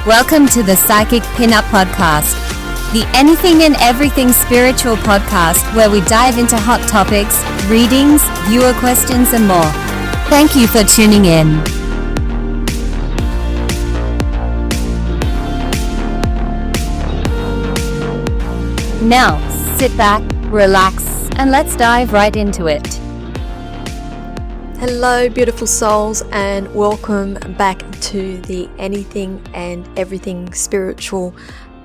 Welcome to the Psychic Pinup Podcast, the anything and everything spiritual podcast where we dive into hot topics, readings, viewer questions, and more. Thank you for tuning in. Now, sit back, relax, and let's dive right into it. Hello, beautiful souls, and welcome back to the Anything and Everything Spiritual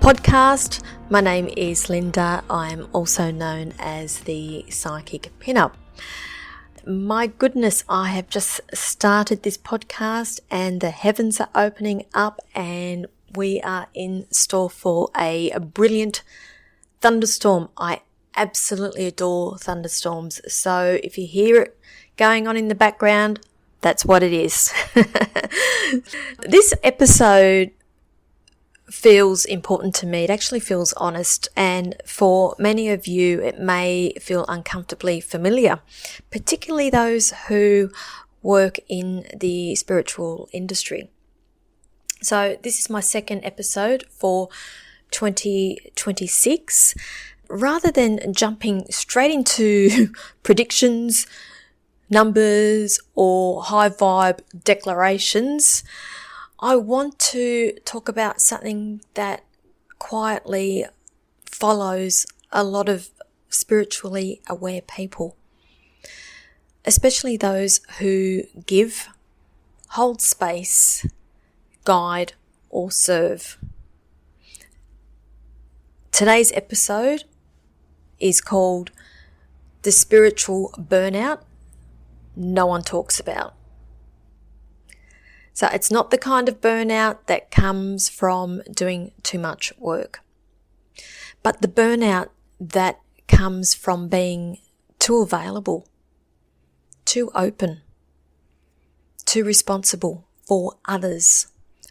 podcast. My name is Linda. I'm also known as the Psychic Pinup. My goodness, I have just started this podcast and the heavens are opening up and we are in store for a brilliant thunderstorm. I absolutely adore thunderstorms. So if you hear it going on in the background, that's what it is. This episode feels important to me. It actually feels honest, and for many of you it may feel uncomfortably familiar, particularly those who work in the spiritual industry. So this is my second episode for 2026. Rather than jumping straight into predictions, numbers, or high vibe declarations, I want to talk about something that quietly follows a lot of spiritually aware people, especially those who give, hold space, guide, or serve. Today's episode is called The Spiritual Burnout No One Talks About. So it's not the kind of burnout that comes from doing too much work, but the burnout that comes from being too available, too open, too responsible for others'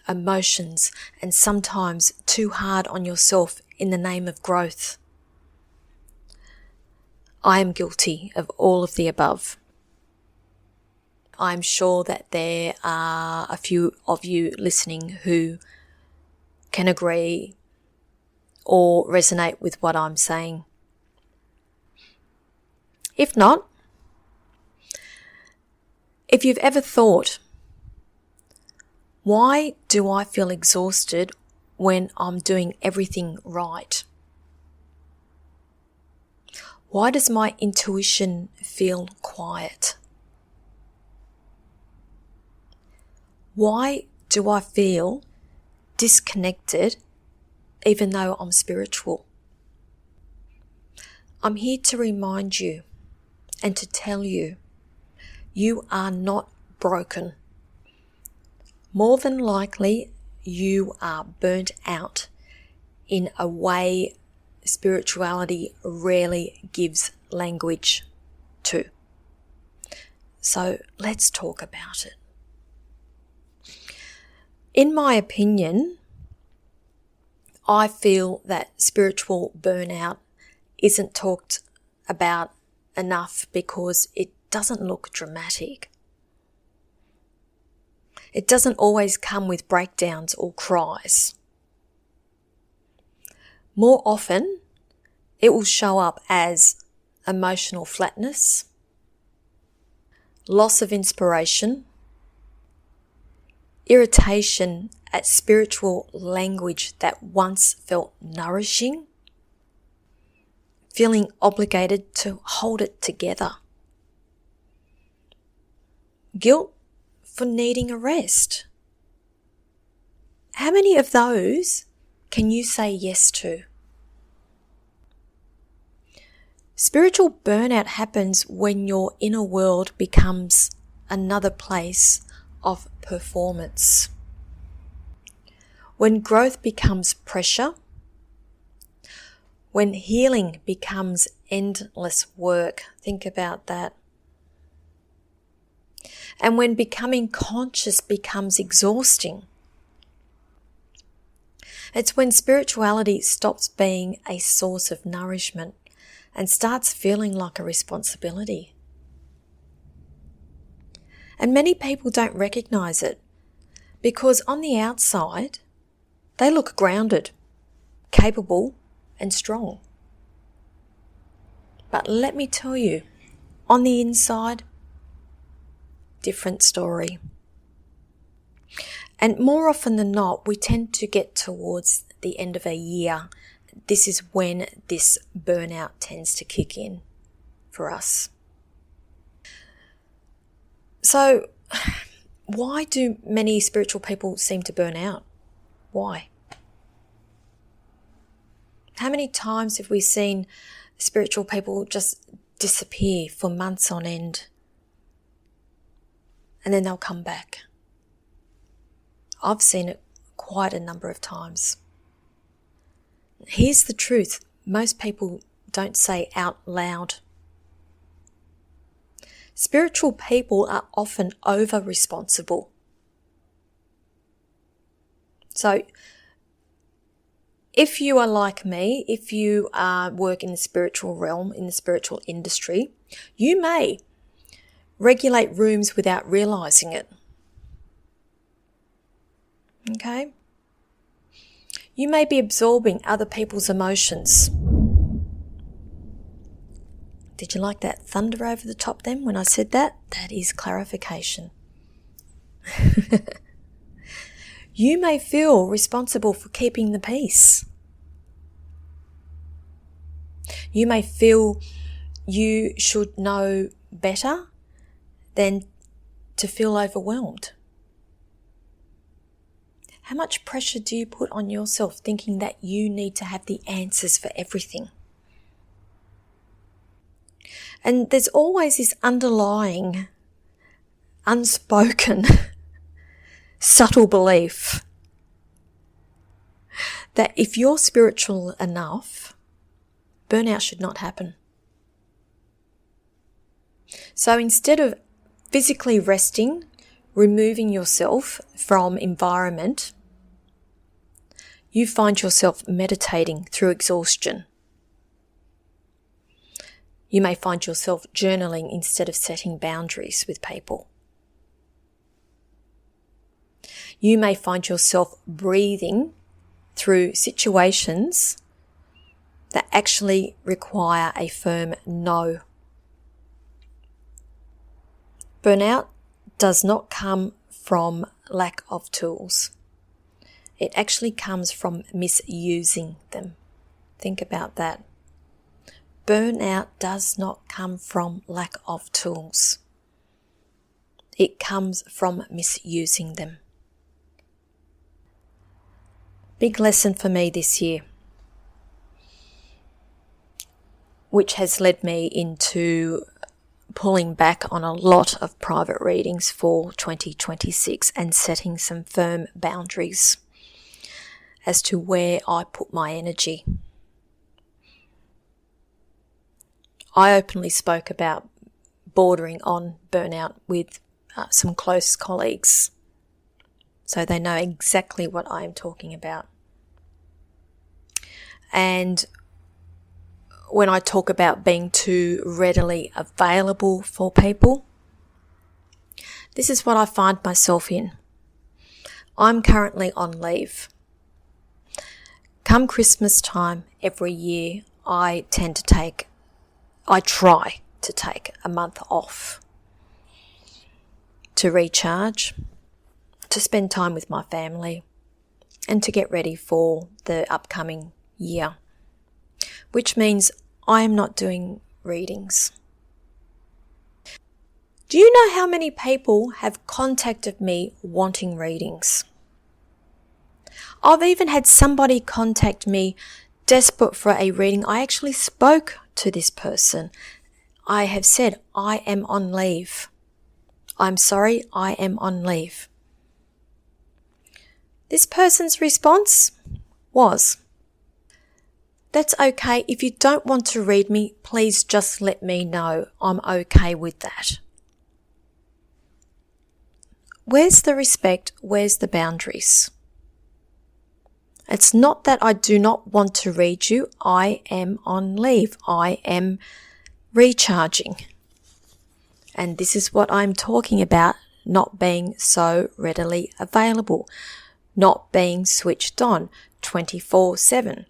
emotions, and sometimes too hard on yourself in the name of growth. I am guilty of all of the above. I'm sure that there are a few of you listening who can agree or resonate with what I'm saying. If not, if you've ever thought, why do I feel exhausted when I'm doing everything right? Why does my intuition feel quiet? Why do I feel disconnected even though I'm spiritual? I'm here to remind you and to tell you, you are not broken. More than likely, you are burnt out in a way spirituality rarely gives language to. So let's talk about it. In my opinion, I feel that spiritual burnout isn't talked about enough because it doesn't look dramatic. It doesn't always come with breakdowns or cries. More often, it will show up as emotional flatness, loss of inspiration, irritation at spiritual language that once felt nourishing, feeling obligated to hold it together, guilt for needing a rest. How many of those can you say yes to? Spiritual burnout happens when your inner world becomes another place of performance. When growth becomes pressure, when healing becomes endless work, think about that. And when becoming conscious becomes exhausting. It's when spirituality stops being a source of nourishment and starts feeling like a responsibility. And many people don't recognize it because on the outside, They look grounded, capable, and strong. But let me tell you, on the inside, different story. And more often than not, we tend to get towards the end of a year. This is when this burnout tends to kick in for us. So, why do many spiritual people seem to burn out? Why? How many times have we seen spiritual people just disappear for months on end, and then they'll come back? I've seen it quite a number of times. Here's the truth. Most people don't say out loud. Spiritual people are often over-responsible. So, if you are like me, if you work in the spiritual realm, in the spiritual industry, you may regulate rooms without realizing it. Okay? You may be absorbing other people's emotions. Did you like that thunder over the top then when I said that? That is clarification. You may feel responsible for keeping the peace. You may feel you should know better than to feel overwhelmed. How much pressure do you put on yourself thinking that you need to have the answers for everything? And there's always this underlying, unspoken, subtle belief that if you're spiritual enough, burnout should not happen. So instead of physically resting, removing yourself from environment, you find yourself meditating through exhaustion. You may find yourself journaling instead of setting boundaries with people. You may find yourself breathing through situations that actually require a firm no. Burnout does not come from lack of tools. It actually comes from misusing them. Think about that. Burnout does not come from lack of tools. It comes from misusing them. Big lesson for me this year, which has led me into pulling back on a lot of private readings for 2026 and setting some firm boundaries as to where I put my energy. I openly spoke about bordering on burnout with some close colleagues, so they know exactly what I am talking about. And when I talk about being too readily available for people, this is what I find myself in. I'm currently on leave. Come Christmas time every year, I try to take a month off to recharge, to spend time with my family, and to get ready for the upcoming year, which means I am not doing readings. Do you know how many people have contacted me wanting readings? I've even had somebody contact me desperate for a reading. I actually spoke to this person. I have said, I am on leave. I'm sorry, I am on leave. This person's response was, that's okay. If you don't want to read me, please just let me know. I'm okay with that. Where's the respect? Where's the boundaries? It's not that I do not want to read you. I am on leave. I am recharging. And this is what I'm talking about, not being so readily available. not being switched on 24/7.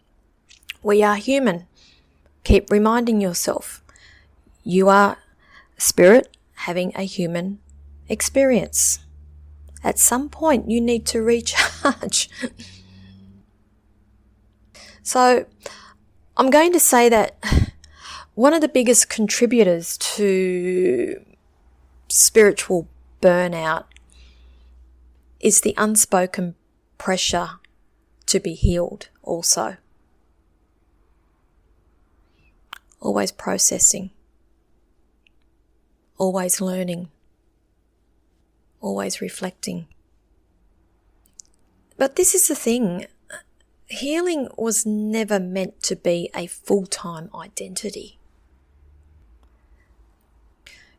We are human. Keep reminding yourself, you are spirit having a human experience. At some point, you need to recharge. So, I'm going to say that one of the biggest contributors to spiritual burnout is the unspoken pressure to be healed also. Always processing, always learning, always reflecting. But this is the thing, healing was never meant to be a full-time identity.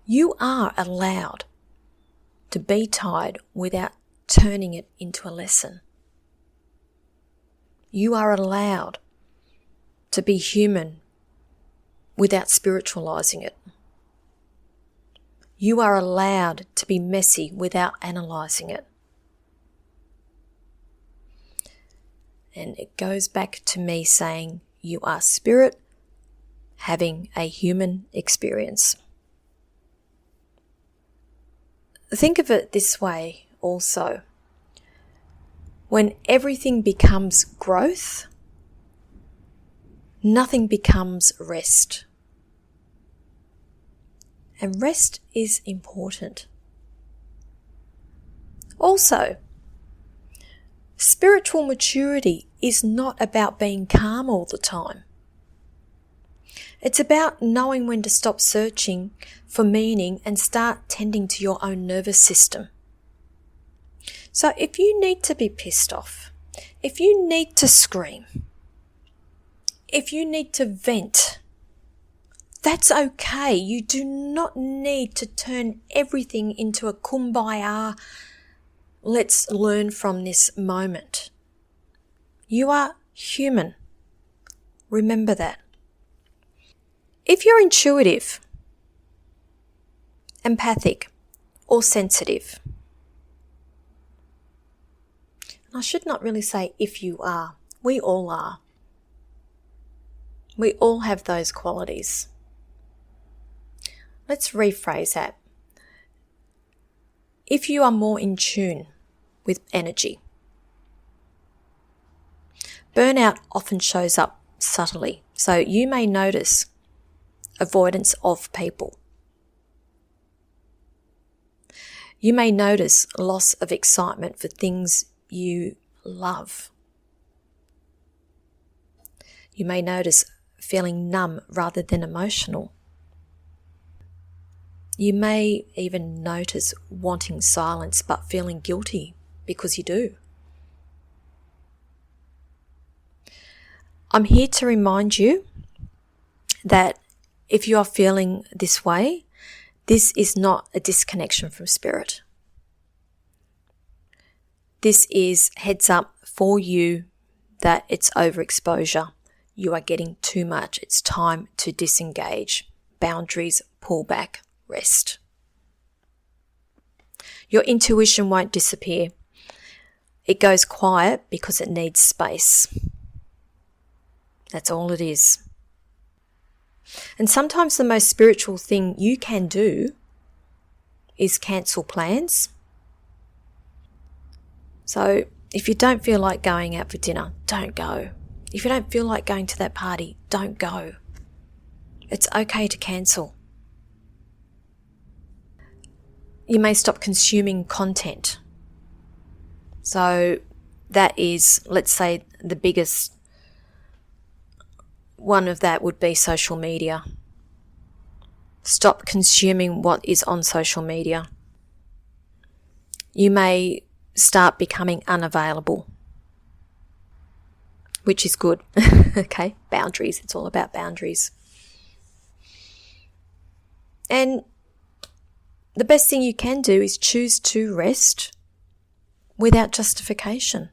You are allowed to be tired without turning it into a lesson. You are allowed to be human without spiritualizing it. You are allowed to be messy without analyzing it. And it goes back to me saying you are spirit having a human experience. Think of it this way also. When everything becomes growth, nothing becomes rest. And rest is important. Also, spiritual maturity is not about being calm all the time. It's about knowing when to stop searching for meaning and start tending to your own nervous system. So if you need to be pissed off, if you need to scream, if you need to vent, that's okay. You do not need to turn everything into a kumbaya, let's learn from this moment. You are human. Remember that. If you're intuitive, empathic, or sensitive, I should not really say if you are, we all are. We all have those qualities. Let's rephrase that. If you are more in tune with energy, burnout often shows up subtly. So you may notice avoidance of people. You may notice loss of excitement for things you love. You may notice feeling numb rather than emotional. You may even notice wanting silence but feeling guilty because you do. I'm here to remind you that if you are feeling this way, this is not a disconnection from spirit. This is heads up for you that it's overexposure. You are getting too much. It's time to disengage. Boundaries, pull back, rest. Your intuition won't disappear. It goes quiet because it needs space. That's all it is. And sometimes the most spiritual thing you can do is cancel plans. So if you don't feel like going out for dinner, don't go. If you don't feel like going to that party, don't go. It's okay to cancel. You may stop consuming content. So that is, let's say, the biggest one of that would be social media. Stop consuming what is on social media. You may start becoming unavailable, which is good. Okay, boundaries. It's all about boundaries. And the best thing you can do is choose to rest without justification.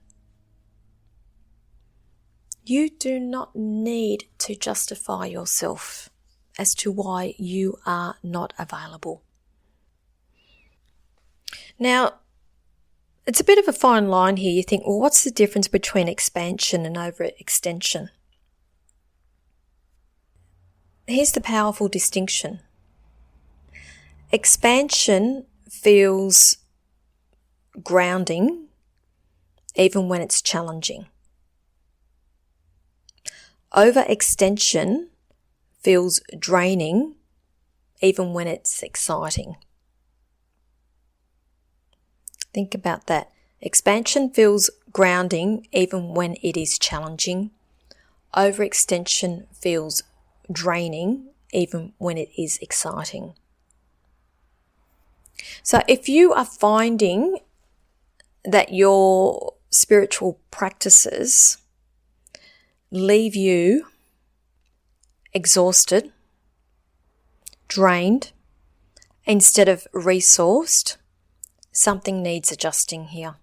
You do not need to justify yourself as to why you are not available. Now, It's a bit of a fine line here. You think, well, what's the difference between expansion and overextension? Here's the powerful distinction. Expansion feels grounding even when it's challenging. Overextension feels draining even when it's exciting. Think about that. Expansion feels grounding even when it is challenging. Overextension feels draining even when it is exciting. So if you are finding that your spiritual practices leave you exhausted, drained, instead of resourced, something needs adjusting here.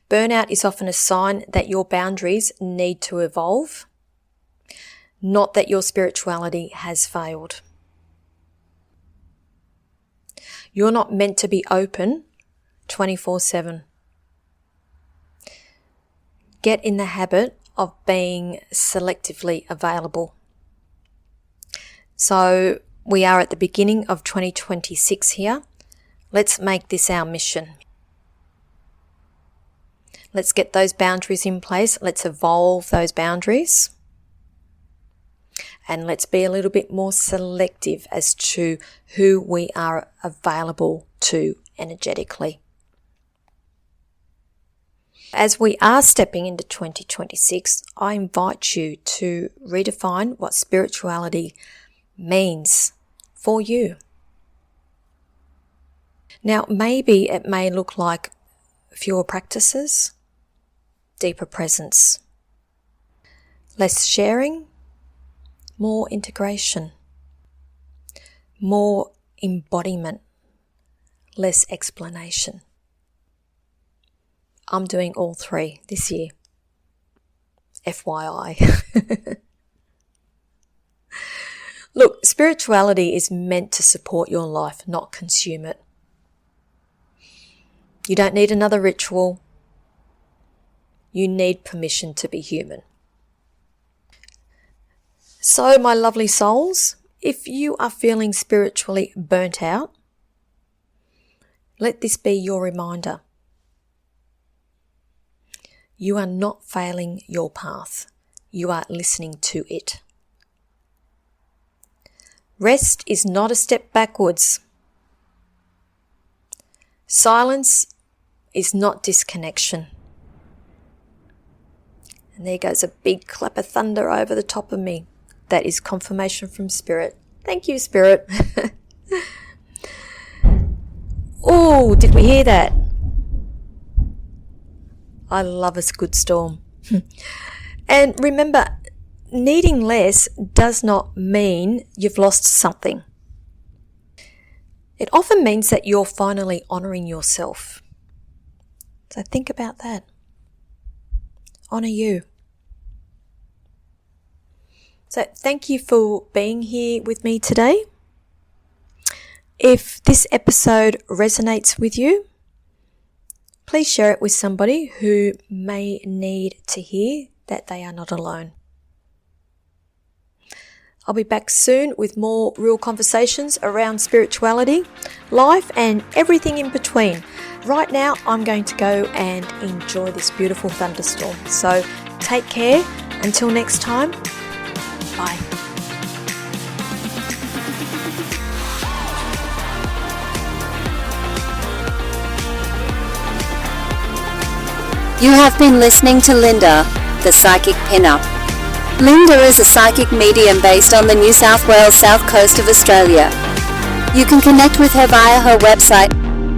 Burnout is often a sign that your boundaries need to evolve, not that your spirituality has failed. You're not meant to be open 24/7. Get in the habit of being selectively available. So we are at the beginning of 2026 here. Let's make this our mission. Let's get those boundaries in place. Let's evolve those boundaries. And let's be a little bit more selective as to who we are available to energetically. As we are stepping into 2026, I invite you to redefine what spirituality means for you. Now, maybe it may look like fewer practices, deeper presence, less sharing, more integration, more embodiment, less explanation. I'm doing all three this year. FYI. Look, spirituality is meant to support your life, not consume it. You don't need another ritual. You need permission to be human. So, my lovely souls, if you are feeling spiritually burnt out, let this be your reminder. You are not failing your path. You are listening to it. Rest is not a step backwards. Silence is not disconnection. And there goes a big clap of thunder over the top of me. That is confirmation from Spirit. Thank you, Spirit. Oh, did we hear that? I love a good storm. And remember, needing less does not mean you've lost something. It often means that you're finally honouring yourself. So think about that. Honour you. So thank you for being here with me today. If this episode resonates with you, please share it with somebody who may need to hear that they are not alone. I'll be back soon with more real conversations around spirituality, life, and everything in between. Right now, I'm going to go and enjoy this beautiful thunderstorm. So take care. Until next time, bye. You have been listening to Linda, the Psychic Pinup. Linda is a psychic medium based on the New South Wales south coast of Australia. You can connect with her via her website,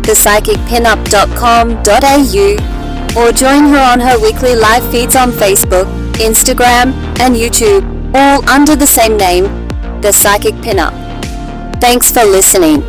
thepsychicpinup.com.au, or join her on her weekly live feeds on Facebook, Instagram, and YouTube, all under the same name, The Psychic Pinup. Thanks for listening.